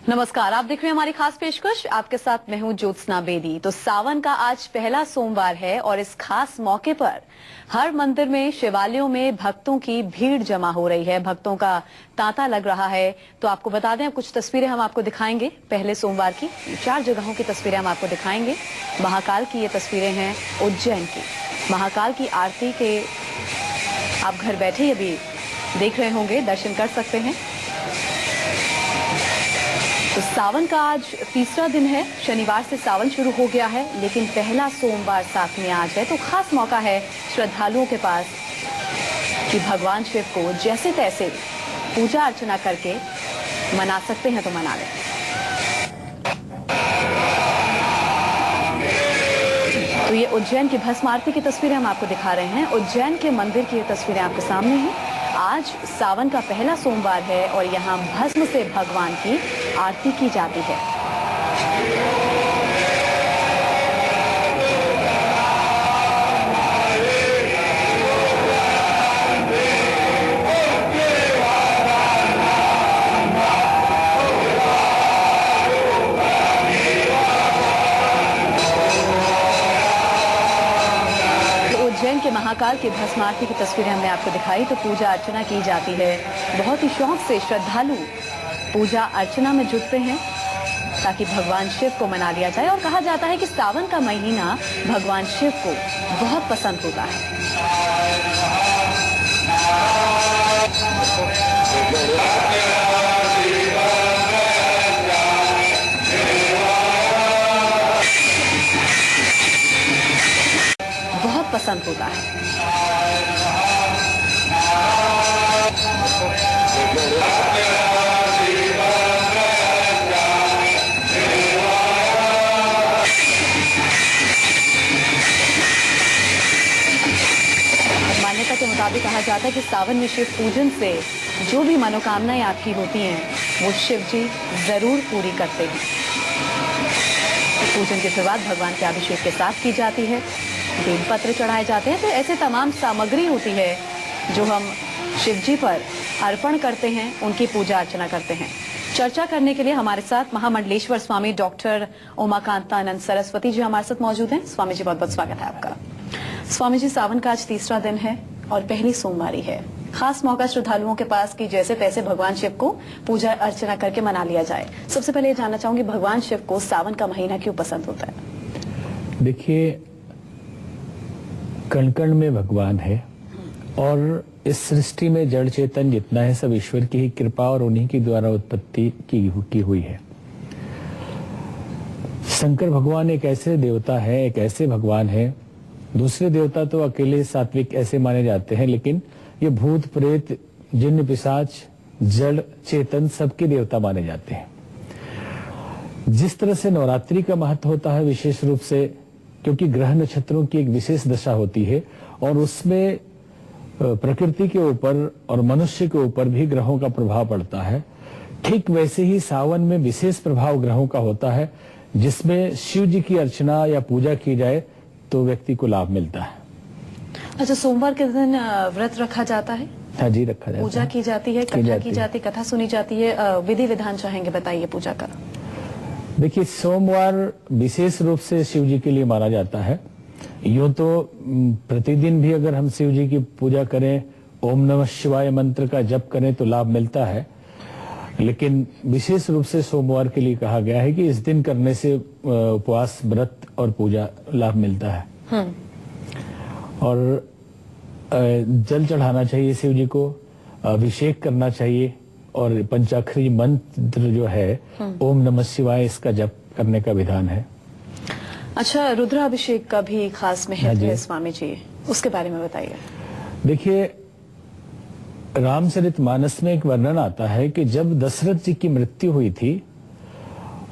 नमस्कार, आप देख रहे हैं हमारी खास पेशकश। आपके साथ मैं हूं ज्योत्सना बेदी। तो सावन का आज पहला सोमवार है और इस खास मौके पर हर मंदिर में, शिवालयों में भक्तों की भीड़ जमा हो रही है, भक्तों का तांता लग रहा है। तो आपको बता दें, कुछ तस्वीरें हम आपको दिखाएंगे पहले सोमवार की। 4 जगहों की तस्वीरें हम आपको दिखाएंगे। महाकाल की ये तस्वीरें हैं उज्जैन की। महाकाल की आरती के आप घर बैठे ये भी देख रहे होंगे, दर्शन कर सकते हैं। तो सावन का आज तीसरा दिन है। शनिवार से सावन शुरू हो गया है, लेकिन पहला सोमवार साथ में आज है। तो खास मौका है श्रद्धालुओं के पास कि भगवान शिव को जैसे तैसे पूजा अर्चना करके मना सकते हैं तो मना लें। तो ये उज्जैन की भस्म आरती की तस्वीरें हम आपको दिखा रहे हैं। उज्जैन के मंदिर की ये तस्वीरें आपके सामने हैं। आज सावन का पहला सोमवार है और यहाँ भस्म से भगवान की आरती की जाती है। उज्जैन के महाकाल की भस्म आरती की तस्वीरें हमने आपको दिखाई। तो पूजा अर्चना की जाती है। बहुत ही शौक से श्रद्धालु पूजा अर्चना में जुटते हैं ताकि भगवान शिव को मना लिया जाए। और कहा जाता है कि सावन का महीना भगवान शिव को बहुत पसंद होता है। बहुत पसंद होता है। मान्यता के मुताबिक कहा जाता है कि सावन में शिव पूजन से जो भी मनोकामनाएं आपकी होती हैं वो शिव जी जरूर पूरी करते हैं। पूजन की शुरुआत भगवान के अभिषेक के साथ की जाती है। बेलपत्र चढ़ाए जाते हैं। तो ऐसे तमाम सामग्री होती है जो हम शिव जी पर अर्पण करते हैं, उनकी पूजा अर्चना करते हैं। चर्चा करने के लिए हमारे साथ महामंडलेश्वर स्वामी डॉक्टर उमाकांतानंद सरस्वती जी हमारे साथ मौजूद हैं। स्वामी जी, बहुत बहुत स्वागत है आपका। स्वामी जी, सावन का आज तीसरा दिन है और पहली सोमवारी है। खास मौका श्रद्धालुओं के पास कि जैसे तैसे भगवान शिव को पूजा अर्चना करके मना लिया जाए। सबसे पहले ये जानना चाहूंगी, भगवान शिव को सावन का महीना क्यों पसंद होता है? देखिए, कण कण में भगवान है और इस सृष्टि में जड़ चेतन जितना है सब ईश्वर की ही कृपा और उन्हीं की द्वारा उत्पत्ति की हुई है। शंकर भगवान एक ऐसे देवता है, एक ऐसे भगवान है। दूसरे देवता तो अकेले सात्विक ऐसे माने जाते हैं, लेकिन ये भूत प्रेत जिन्न पिशाच जड़ चेतन सबके देवता माने जाते हैं। जिस तरह से नवरात्रि का महत्व होता है विशेष रूप से, क्योंकि ग्रह नक्षत्रों की एक विशेष दशा होती है और उसमें प्रकृति के ऊपर और मनुष्य के ऊपर भी ग्रहों का प्रभाव पड़ता है, ठीक वैसे ही सावन में विशेष प्रभाव ग्रहों का होता है, जिसमें शिव जी की अर्चना या पूजा की जाए तो व्यक्ति को लाभ मिलता है। अच्छा, सोमवार के दिन व्रत रखा जाता है? हाँ जी, रखा जाता है। पूजा की जाती है, कथा की जाती है, कथा सुनी जाती है। विधि विधान चाहेंगे बताइए पूजा का। देखिए, सोमवार विशेष रूप से शिव जी के लिए माना जाता है। यूं तो प्रतिदिन भी अगर हम शिव जी की पूजा करें, ओम नमः शिवाय मंत्र का जप करें तो लाभ मिलता है, लेकिन विशेष रूप से सोमवार के लिए कहा गया है कि इस दिन करने से उपवास, व्रत और पूजा लाभ मिलता है। और जल चढ़ाना चाहिए शिव जी को, अभिषेक करना चाहिए और पंचाक्षरी मंत्र जो है ओम नमः शिवाय, इसका जप करने का विधान है। अच्छा, रुद्राभिषेक का भी खास महत्व है स्वामी जी, उसके बारे में बताइए। देखिए, रामचरितमानस में एक वर्णन आता है कि जब दशरथ जी की मृत्यु हुई थी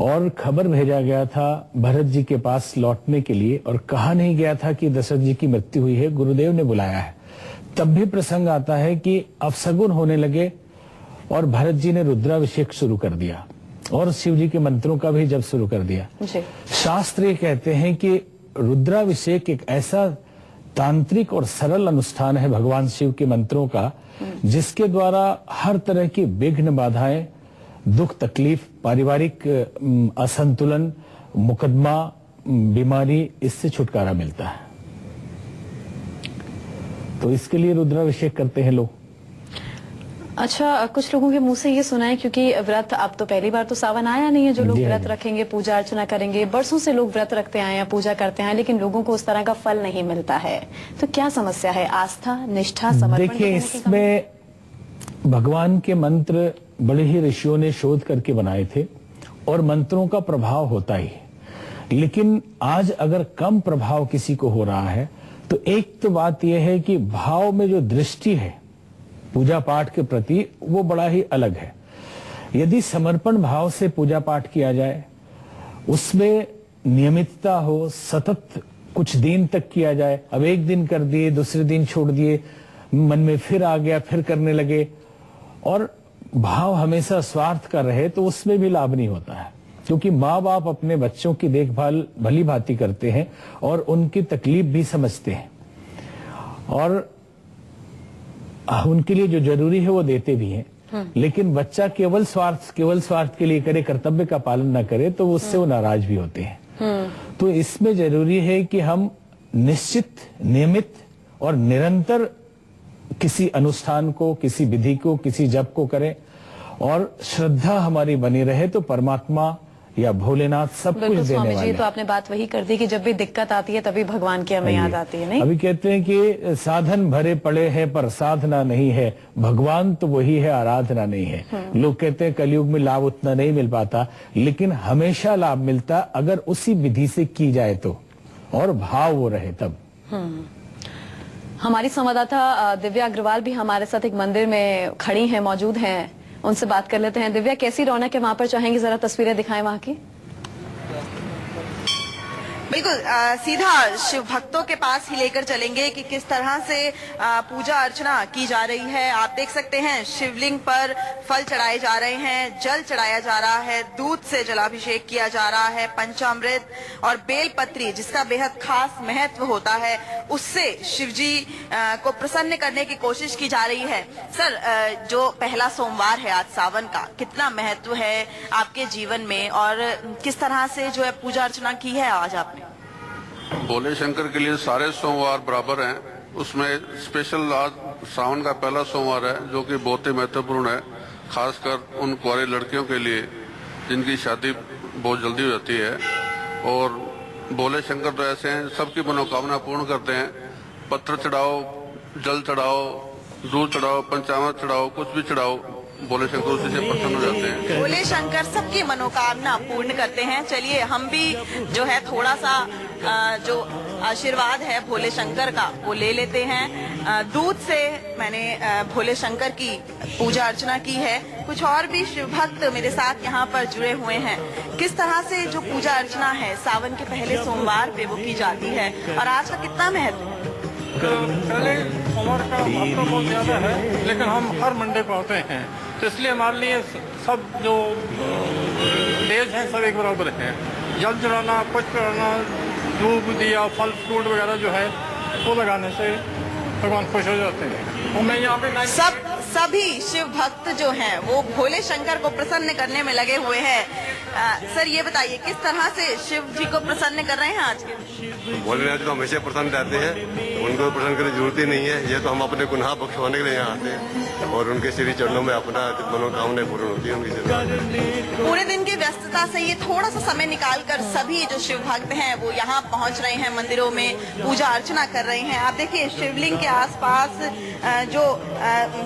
और खबर भेजा गया था भरत जी के पास लौटने के लिए, और कहा नहीं गया था कि दशरथ जी की मृत्यु हुई है, गुरुदेव ने बुलाया है, तब भी प्रसंग आता है कि अपशगुन होने लगे और भरत जी ने रुद्राभिषेक शुरू कर दिया और शिव जी के मंत्रों का भी जप शुरू कर दिया। शास्त्र ये कहते हैं कि रुद्राभिषेक एक ऐसा तांत्रिक और सरल अनुष्ठान है भगवान शिव के मंत्रों का, जिसके द्वारा हर तरह की विघ्न बाधाएं दुख तकलीफ, पारिवारिक असंतुलन, मुकदमा, बीमारी, इससे छुटकारा मिलता है। तो इसके लिए रुद्राभिषेक करते हैं लोग। अच्छा, कुछ लोगों के मुंह से ये सुना है, क्योंकि व्रत अब तो पहली बार तो सावन आया नहीं है, जो लोग जी हाँ व्रत जी। रखेंगे, पूजा अर्चना करेंगे, बरसों से लोग व्रत रखते आए हैं, पूजा करते हैं, लेकिन लोगों को उस तरह का फल नहीं मिलता है। तो क्या समस्या है? आस्था, निष्ठा, समर्पण? देखिए, इसमें भगवान के मंत्र बड़े ही ऋषियों ने शोध करके बनाए थे और मंत्रों का प्रभाव होता ही, लेकिन आज अगर कम प्रभाव किसी को हो रहा है तो एक तो बात यह है कि भाव में जो दृष्टि है पूजा पाठ के प्रति वो बड़ा ही अलग है। यदि समर्पण भाव से पूजा पाठ किया जाए, उसमें नियमितता हो, सतत कुछ दिन तक किया जाए, अब एक दिन कर दिए, दूसरे दिन छोड़ दिए, मन में फिर आ गया, फिर करने लगे, और भाव हमेशा स्वार्थ का रहे, तो उसमें भी लाभ नहीं होता है। क्योंकि माँ बाप अपने बच्चों की देखभाल भली भांति करते हैं और उनकी तकलीफ भी समझते हैं, और उनके लिए जो जरूरी है वो देते भी हैं। लेकिन बच्चा केवल स्वार्थ के लिए करे, कर्तव्य का पालन न करे, तो उससे वो नाराज भी होते हैं। तो इसमें जरूरी है कि हम निश्चित, नियमित और निरंतर किसी अनुष्ठान को, किसी विधि को, किसी जप को करें, और श्रद्धा हमारी बनी रहे, तो परमात्मा या भोलेनाथ सब कुछ बिल्कुल देने स्वामी वाले जी, हैं। तो आपने बात वही कर दी कि जब भी दिक्कत आती है तभी भगवान की हमें याद आती है, नहीं? अभी कहते हैं कि साधन भरे पड़े हैं पर साधना नहीं है, भगवान तो वही है, आराधना नहीं है। लोग कहते हैं कलयुग में लाभ उतना नहीं मिल पाता, लेकिन हमेशा लाभ मिलता अगर उसी विधि से की जाए तो, और भाव वो रहे तब। हमारी संवाददाता दिव्या अग्रवाल भी हमारे साथ एक मंदिर में खड़ी हैं, मौजूद हैं, उनसे बात कर लेते हैं। दिव्या, कैसी रौनक है वहां पर? चाहेंगे जरा तस्वीरें दिखाएं वहां की। बिल्कुल, सीधा शिव भक्तों के पास ही लेकर चलेंगे कि किस तरह से पूजा अर्चना की जा रही है। आप देख सकते हैं शिवलिंग पर फल चढ़ाए जा रहे हैं, जल चढ़ाया जा रहा है, दूध से जलाभिषेक किया जा रहा है, पंचामृत और बेलपत्री, जिसका बेहद खास महत्व होता है, उससे शिवजी को प्रसन्न करने की कोशिश की जा रही है। सर, जो पहला सोमवार है आज सावन का, कितना महत्व है आपके जीवन में, और किस तरह से जो है पूजा अर्चना की है आज आपने? भोले शंकर के लिए सारे सोमवार बराबर हैं। उसमें स्पेशल आज सावन का पहला सोमवार है, जो कि बहुत ही महत्वपूर्ण है, खासकर उन कुंवारी लड़कियों के लिए जिनकी शादी बहुत जल्दी हो जाती है। और भोले शंकर तो ऐसे हैं, सबकी मनोकामना पूर्ण करते हैं। पत्र चढ़ाओ, जल चढ़ाओ, दूध चढ़ाओ, पंचामृत चढ़ाओ, कुछ भी चढ़ाओ, भोले शंकर उसी से प्रसन्न हो जाते हैं। भोले शंकर सबकी मनोकामना पूर्ण करते हैं। चलिए हम भी जो है थोड़ा सा जो आशीर्वाद है भोले शंकर का वो ले लेते हैं। दूध से मैंने भोले शंकर की पूजा अर्चना की है। कुछ और भी शिव भक्त मेरे साथ यहाँ पर जुड़े हुए हैं। किस तरह से जो पूजा अर्चना है सावन के पहले सोमवार पे वो की जाती है, और आज का कितना महत्व है? पहले सोमवार का महत्व बहुत ज्यादा है, लेकिन हम हर मंडे को आते हैं, तो इसलिए हमारे लिए सब जो डेज हैं सब एक बराबर हैं। जल चढ़ाना, पुष्प चढ़ाना, धूप दिया, फल फ्रूट वगैरह जो है वो लगाने से भगवान खुश हो जाते हैं। और मैं यहाँ पे सभी शिव भक्त जो हैं वो भोले शंकर को प्रसन्न करने में लगे हुए हैं। सर, ये बताइए किस तरह से शिव जी को प्रसन्न कर रहे हैं आज के? भोलेनाथ तो हमेशा प्रसन्न रहते हैं, उनको प्रसन्न करने की जरूरत ही नहीं है। ये तो हम अपने गुनाह बख्शवाने के लिए यहाँ आते हैं, और उनके श्री चरणों में अपना मनोकामना पूर्ण होती है उनकी। पूरे दिन की व्यस्तता से ये थोड़ा सा समय निकालकर सभी जो शिव भक्त हैं वो यहाँ पहुँच रहे हैं, मंदिरों में पूजा अर्चना कर रहे हैं। आप देखिए शिवलिंग के आसपास जो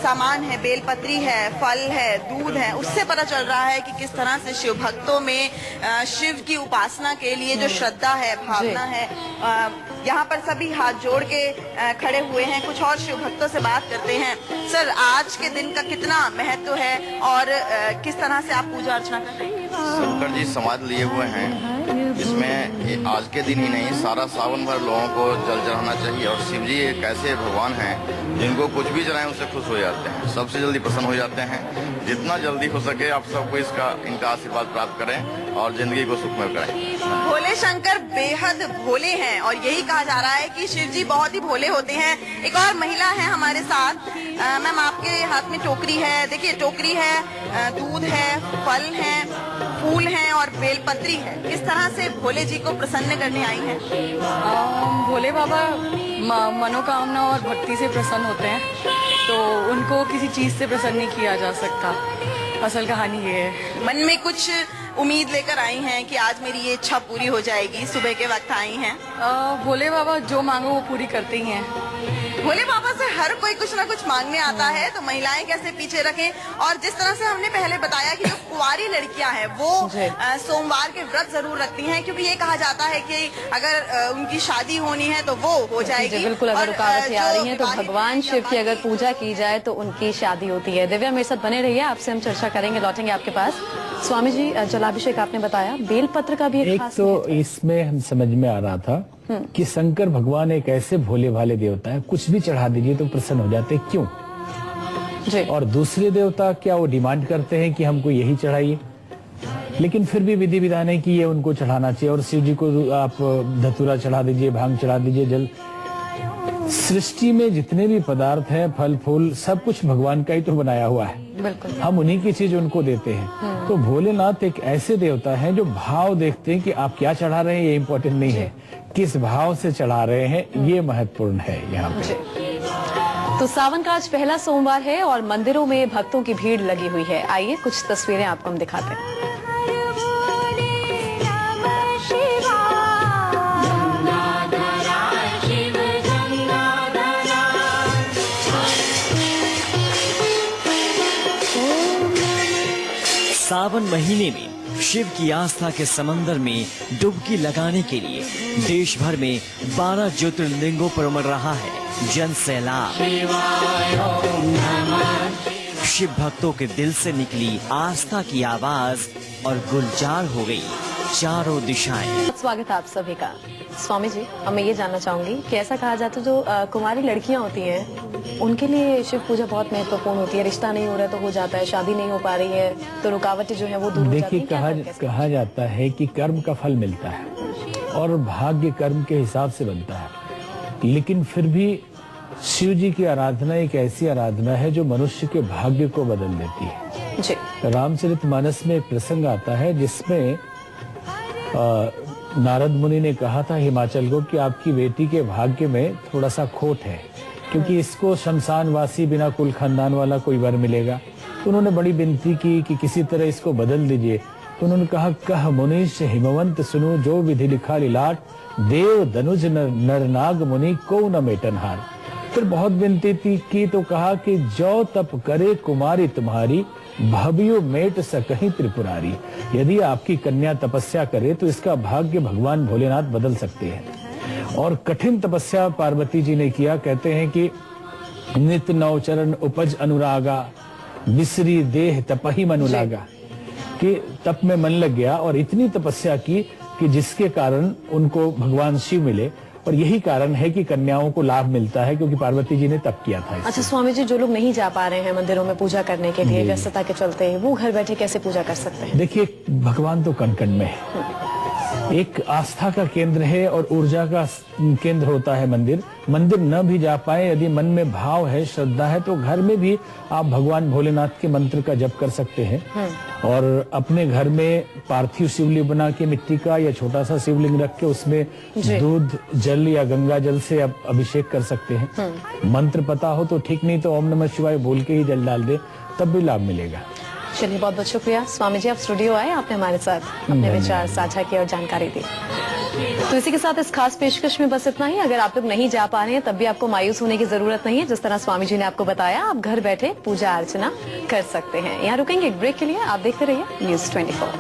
सामान है, बेलपत्री है, फल है, दूध है, उससे पता चल रहा है कि किस तरह से शिव भक्तों में शिव की उपासना के लिए जो श्रद्धा है, भावना है। यहाँ पर सभी हाथ जोड़ के खड़े हुए हैं। कुछ और शिव भक्तों से बात करते हैं। सर, आज के दिन का कितना महत्व है और किस तरह से आप पूजा अर्चना कर रहे हैं? शंकर जी समाधि लिए हुए हैं, इसमें आज के दिन ही नहीं सारा सावन भर लोगों को जल चढ़ाना चाहिए। और शिव जी एक ऐसे भगवान हैं जिनको कुछ भी चढ़ाएं उससे खुश हो जाते हैं, सबसे जल्दी प्रसन्न हो जाते हैं। जितना जल्दी हो सके आप सबको इनका आशीर्वाद प्राप्त करें और जिंदगी को सुखमय करें। भोले शंकर बेहद भोले हैं और यही कहा जा रहा है कि शिव जी बहुत ही भोले होते हैं। एक और महिला है हमारे साथ। मैम, आपके हाथ में टोकरी है, देखिए टोकरी है, दूध है, फल है, फूल हैं और बेलपत्री है। किस तरह से भोले जी को प्रसन्न करने आई हैं? भोले बाबा मनोकामना और भक्ति से प्रसन्न होते हैं, तो उनको किसी चीज से प्रसन्न नहीं किया जा सकता। असल कहानी ये है। मन में कुछ उम्मीद लेकर आई हैं कि आज मेरी ये इच्छा पूरी हो जाएगी, सुबह के वक्त आई हैं। भोले बाबा जो मांगो वो पूरी करते ही हैं। भोले बाबा से हर कोई कुछ ना कुछ मांगने आता है, तो महिलाएं कैसे पीछे रखें। और जिस तरह से हमने पहले बताया कि जो कुंवारी लड़कियां हैं वो सोमवार के व्रत जरूर रखती हैं, क्योंकि ये कहा जाता है कि अगर उनकी शादी होनी है तो वो हो जाएगी। बिल्कुल, अगर रुकावटें आ रही हैं तो भगवान शिव की अगर पूजा की जाए तो उनकी शादी होती है। दिव्या, मेरे साथ बने रहिए, आपसे हम चर्चा करेंगे, लौटेंगे आपके पास। स्वामी जी, जलाभिषेक आपने बताया, बेलपत्र का भी एक खास तो इसमें हम समझ में आ रहा था कि शंकर भगवान एक ऐसे भोले भाले देवता है, कुछ भी चढ़ा दीजिए तो प्रसन्न हो जाते, क्यों? जी। और दूसरे देवता क्या वो डिमांड करते हैं कि हमको यही चढ़ाइए, लेकिन फिर भी विधि विधान है कि ये उनको चढ़ाना चाहिए। और शिव जी को आप धतूरा चढ़ा दीजिए, भांग चढ़ा दीजिए, जल। सृष्टि में जितने भी पदार्थ हैं, फल फूल, सब कुछ भगवान का ही तो बनाया हुआ है। बिल्कुल, हम उन्हीं की चीज उनको देते हैं। तो भोलेनाथ एक ऐसे देवता हैं जो भाव देखते हैं कि आप क्या चढ़ा रहे हैं, ये इम्पोर्टेंट नहीं है, किस भाव से चढ़ा रहे हैं ये महत्वपूर्ण है यहाँ पे। तो सावन का आज पहला सोमवार है और मंदिरों में भक्तों की भीड़ लगी हुई है। आइए कुछ तस्वीरें आपको हम दिखाते हैं। सावन महीने में शिव की आस्था के समंदर में डुबकी लगाने के लिए देश भर में 12 ज्योतिर्लिंगों पर उमड़ रहा है जन सैलाब। शिव भक्तों के दिल से निकली आस्था की आवाज और गुलजार हो गई चारों दिशाएं। स्वागत है आप सभी का। स्वामी जी, अब मैं ये जानना चाहूंगी कि ऐसा कहा जाता है जो कुमारी लड़कियां होती हैं उनके लिए शिव पूजा बहुत महत्वपूर्ण होती है। रिश्ता नहीं हो रहा तो हो जाता है, शादी नहीं हो पा रही है तो रुकावटें जो है वो दूर हो जाती हैं। देखिए, कहा जाता है कि कर्म का फल मिलता है और भाग्य कर्म के हिसाब से बनता है, लेकिन फिर भी शिव जी की आराधना एक ऐसी आराधना है जो मनुष्य के भाग्य को बदल देती है। जी। रामचरितमानस में एक प्रसंग आता है जिसमें नारद मुनि ने कहा था हिमाचल को कि आपकी बेटी के भाग्य में थोड़ा सा खोट है, क्योंकि इसको शमशानवासी बिना कुल खानदान वाला कोई वर मिलेगा। तो उन्होंने बड़ी विनती की कि किसी तरह इसको बदल दीजिए। तो उन्होंने कहा, कह मुनीश हिमवंत सुनो, जो विधि लिखा लिलाट, देव धनुज नरनाग मुनि को न मेटनहार। फिर बहुत विनती की तो कहा कि जो तप करे कुमारी तुम्हारी, भवियो मेट सकहीं त्रिपुरारी। यदि आपकी कन्या तपस्या करे तो इसका भाग्य भगवान भोलेनाथ बदल सकते हैं। और कठिन तपस्या पार्वती जी ने किया। कहते हैं कि नित नवचरण उपज अनुरागा, बिसरी देह तपहि मनु लागा, कि तप में मन लग गया और इतनी तपस्या की कि जिसके कारण उनको भगवान शिव मिले। और यही कारण है कि कन्याओं को लाभ मिलता है, क्योंकि पार्वती जी ने तप किया था। अच्छा स्वामी जी, जो लोग नहीं जा पा रहे हैं मंदिरों में पूजा करने के लिए व्यस्तता के चलते हैं, वो घर बैठे कैसे पूजा कर सकते हैं? देखिए, भगवान तो कण कण में है। एक आस्था का केंद्र है और ऊर्जा का केंद्र होता है मंदिर। मंदिर न भी जा पाए, यदि मन में भाव है, श्रद्धा है, तो घर में भी आप भगवान भोलेनाथ के मंत्र का जप कर सकते हैं। और अपने घर में पार्थिव शिवलिंग बना के मिट्टी का या छोटा सा शिवलिंग रख के उसमें दूध जल या गंगा जल से आप अभिषेक कर सकते हैं। मंत्र पता हो तो ठीक, नहीं तो ओम नमः शिवाय बोल के ही जल डाल दे, तब भी लाभ मिलेगा। चलिए, बहुत बहुत शुक्रिया स्वामी जी, आप स्टूडियो आए, आपने हमारे साथ अपने विचार साझा किए और जानकारी दी। तो इसी के साथ इस खास पेशकश में बस इतना ही। अगर आप लोग नहीं जा पा रहे हैं तब भी आपको मायूस होने की जरूरत नहीं है। जिस तरह स्वामी जी ने आपको बताया, आप घर बैठे पूजा अर्चना कर सकते हैं। यहाँ रुकेंगे एक ब्रेक के लिए। आप देखते रहिए News 24।